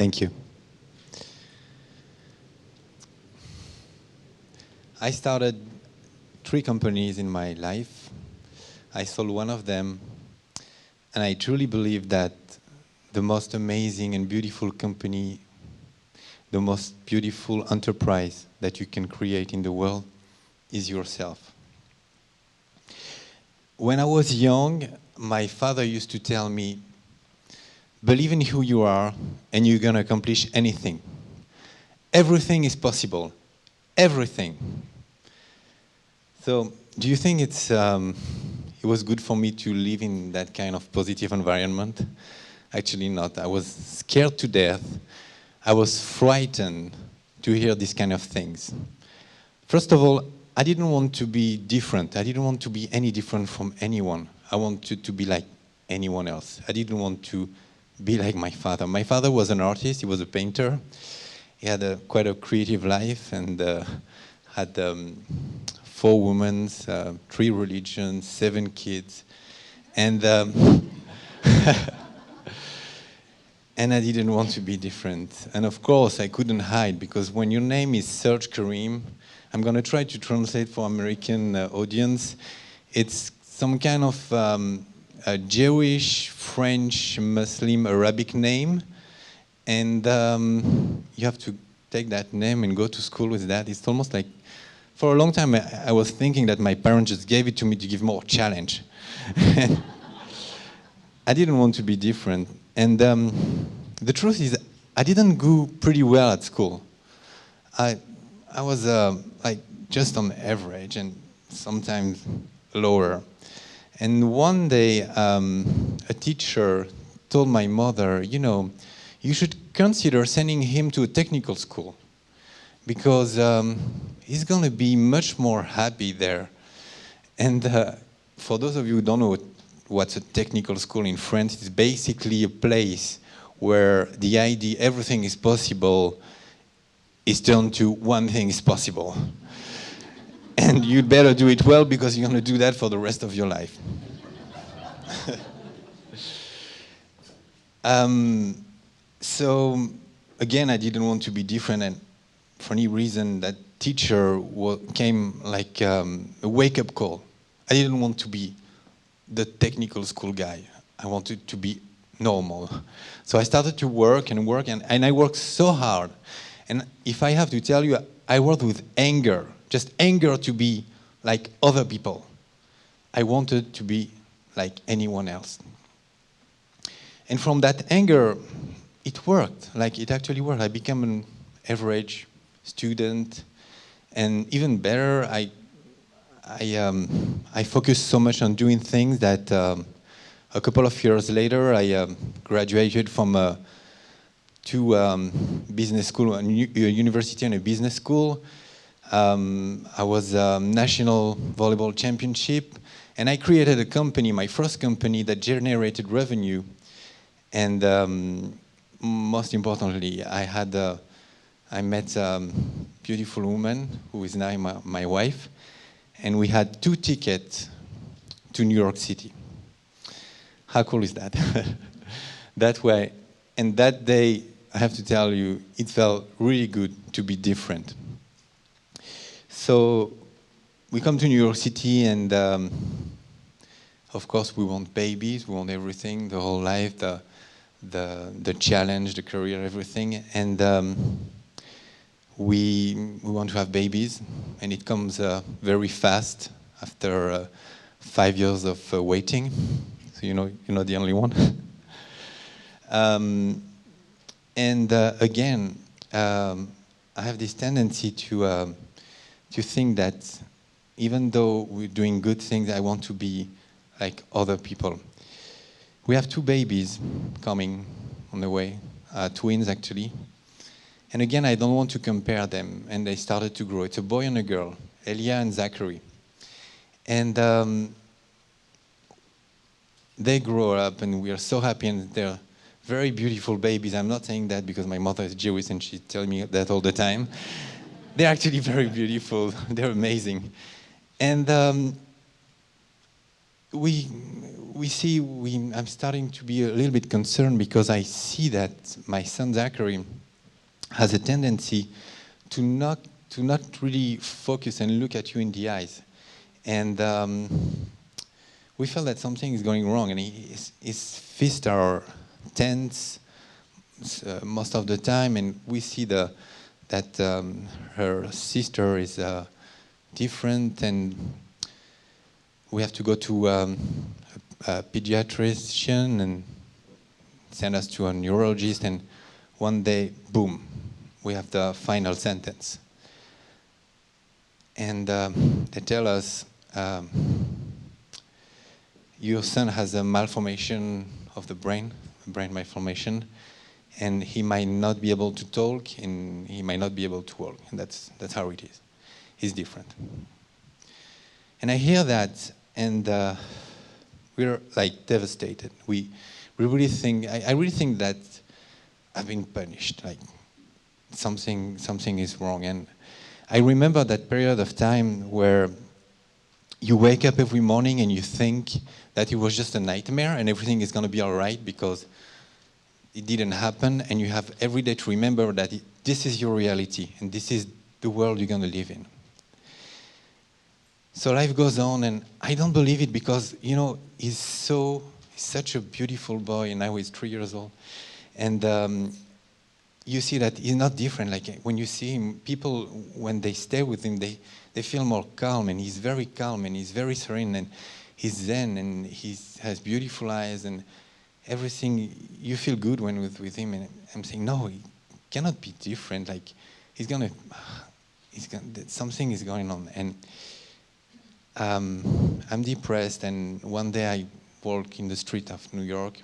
Thank you. I started 3 companies in my life. I sold one of them, and I truly believe that the most amazing and beautiful company, the most beautiful enterprise that you can create in the world is yourself. When I was young, my father used to tell me, believe in who you are and you're going to accomplish anything. Everything is possible. Everything. So, do you think it was good for me to live in that kind of positive environment? Actually not. I was scared to death. I was frightened to hear these kind of things. First of all, I didn't want to be different. I didn't want to be any different from anyone. I wanted to be like anyone else. I didn't want to be like my father. My father was an artist. He was a painter. He had quite a creative life and had 4 women, 3 religions, 7 kids. And and I didn't want to be different. And of course, I couldn't hide, because when your name is Serge Ganem, I'm going to try to translate for American audience. It's some kind of a Jewish, French, Muslim, Arabic name. And you have to take that name and go to school with that. It's almost like, for a long time, I was thinking that my parents just gave it to me to give more challenge. I didn't want to be different. And the truth is, I didn't do pretty well at school. I was like just on average and sometimes lower. And one day, a teacher told my mother, you know, you should consider sending him to a technical school, because he's going to be much more happy there. And for those of you who don't know what's a technical school in France, it's basically a place where the idea everything is possible is turned to one thing is possible. And you'd better do it well, because you're going to do that for the rest of your life. So, again, I didn't want to be different, and for any reason, that teacher came like a wake-up call. I didn't want to be the technical school guy. I wanted to be normal. So I started to work, and I worked so hard. And if I have to tell you, I worked with anger, just anger to be like other people. I wanted to be like anyone else. And from that anger, it worked. Like, it actually worked. I became an average student, and even better, I focused so much on doing things that a couple of years later, I graduated from 2 business school, a university and a business school. I was national volleyball championship, and I created a company, my first company, that generated revenue. And most importantly, I met a beautiful woman who is now my wife, and we had 2 tickets to New York City. How cool is that? That way, and that day, I have to tell you, it felt really good to be different. So we come to New York City, and of course we want babies, we want everything, the whole life, the challenge, the career, everything. And we want to have babies, and it comes very fast after 5 years of waiting. So you're not the only one. Again, I have this tendency to think that even though we're doing good things, I want to be like other people. We have 2 babies coming on the way, twins actually. And again, I don't want to compare them, and they started to grow. It's a boy and a girl, Elia and Zachary. And they grow up, and we are so happy, and they're very beautiful babies. I'm not saying that because my mother is Jewish and she tells me that all the time. They're actually very beautiful. They're amazing. And we I'm starting to be a little bit concerned because I see that my son Zachary has a tendency to not really focus and look at you in the eyes. And we felt that something is going wrong, and his fists are tense most of the time, and we see that her sister is different, and we have to go to a pediatrician and send us to a neurologist, and one day, boom, we have the final sentence. And they tell us, your son has a malformation of the brain malformation, and he might not be able to talk, and he might not be able to walk, and that's how it is. He's different. And I hear that, and we're like devastated. We really think, I really think that I've been punished, like something is wrong. And I remember that period of time where you wake up every morning and you think that it was just a nightmare and everything is going to be all right because it didn't happen, and you have every day to remember that this is your reality and this is the world you're going to live in. So life goes on, and I don't believe it because, you know, he's such a beautiful boy, and now he's 3 years old. And you see that he's not different. Like when you see him, people, when they stay with him, they feel more calm, and he's very calm, and he's very serene, and he's zen, and he has beautiful eyes, and everything. You feel good when with him, and I'm saying, no, he cannot be different. Like something is going on. And I'm depressed, and one day I walk in the street of New York,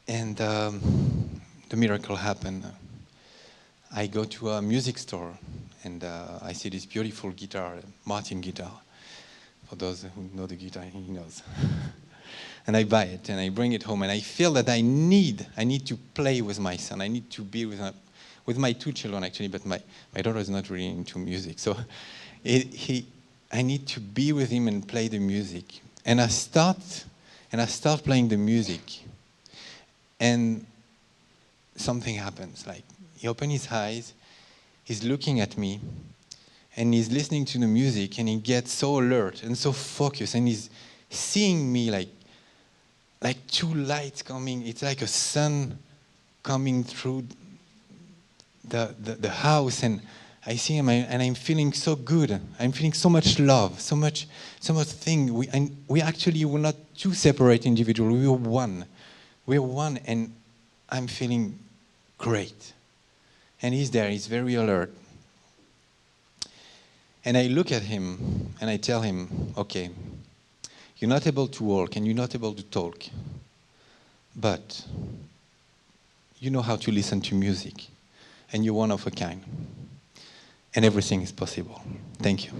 and the miracle happened. I go to a music store, and I see this beautiful guitar, Martin guitar. For those who know the guitar, he knows. And I buy it, and I bring it home, and I feel that I need to play with my son. I need to be with my two children, actually, but my daughter is not really into music. So I need to be with him and play the music. And I start playing the music, and something happens. Like, he opens his eyes, he's looking at me, and he's listening to the music, and he gets so alert and so focused, and he's seeing me like two lights coming. It's like a sun coming through the house, and I see him, and I'm feeling so good. I'm feeling so much love, so much thing. We actually were not two separate individuals. We were one. We're one, and I'm feeling great. And he's there. He's very alert. And I look at him, and I tell him, okay, you're not able to walk, and you're not able to talk, but you know how to listen to music, and you're one of a kind. And everything is possible. Thank you.